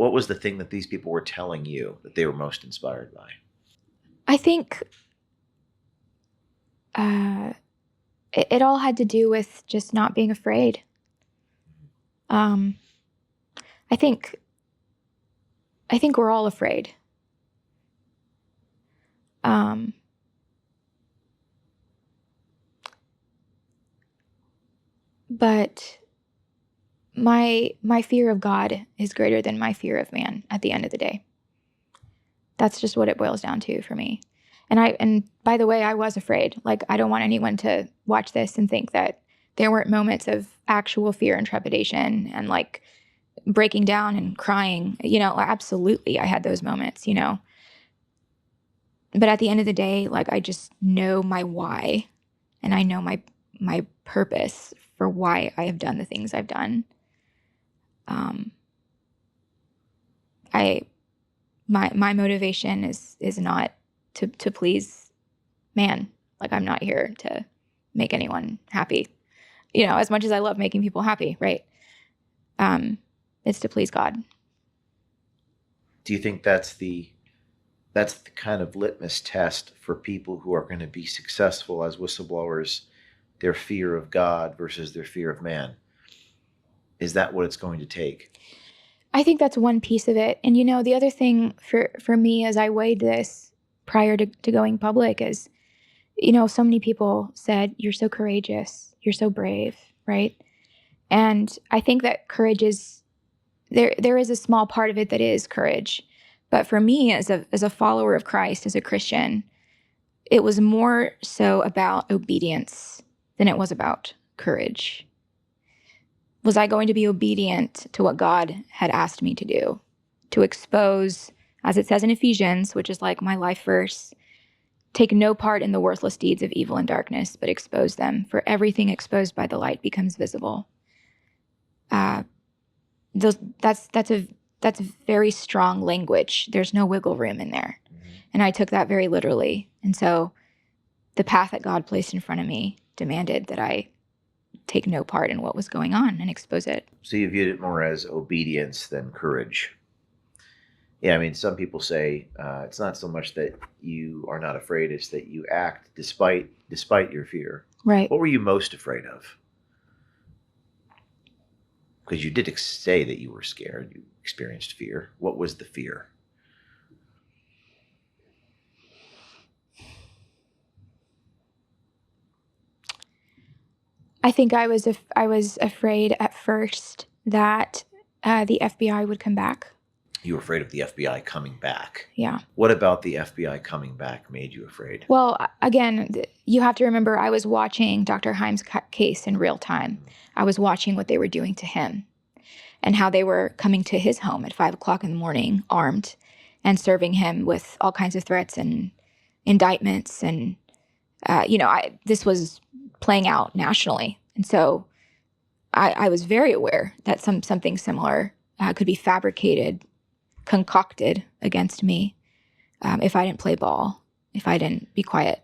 what was the thing that these people were telling you that they were most inspired by? I think it all had to do with just not being afraid. I think we're all afraid. But my fear of God is greater than my fear of man at the end of the day. That's just what it boils down to for me. And by the way, I was afraid. Like, I don't want anyone to watch this and think that there weren't moments of actual fear and trepidation and like breaking down and crying. Absolutely, I had those moments, But at the end of the day, like, I just know my why, and I know my purpose for why I have done the things I've done. My motivation is not to please man. Like, I'm not here to make anyone happy, as much as I love making people happy, right? It's to please God. Do you think that's the kind of litmus test for people who are going to be successful as whistleblowers, their fear of God versus their fear of man? Is that what it's going to take? I think that's one piece of it. And, the other thing for me as I weighed this prior to going public is, so many people said, "You're so courageous. You're so brave," right? And I think that courage is, there is a small part of it that is courage. But for me, as a follower of Christ, as a Christian, it was more so about obedience than it was about courage. Was I going to be obedient to what God had asked me to do? To expose, as it says in Ephesians, which is like my life verse, take no part in the worthless deeds of evil and darkness, but expose them. For everything exposed by the light becomes visible. That's a very strong language. There's no wiggle room in there. Mm-hmm. And I took that very literally. And so the path that God placed in front of me demanded that I take no part in what was going on and expose it. So you viewed it more as obedience than courage. Yeah, I mean, some people say it's not so much that you are not afraid, it's that you act despite your fear. Right. What were you most afraid of? Because you did say that you were scared, you experienced fear. What was the fear? I think I was afraid at first that the FBI would come back. You were afraid of the FBI coming back. Yeah. What about the FBI coming back made you afraid? Well, again, you have to remember, I was watching Dr. Himes' case in real time. I was watching what they were doing to him and how they were coming to his home at 5:00 in the morning, armed, and serving him with all kinds of threats and indictments. And, this was playing out nationally. And so I was very aware that something similar could be fabricated, concocted against me if I didn't play ball, if I didn't be quiet.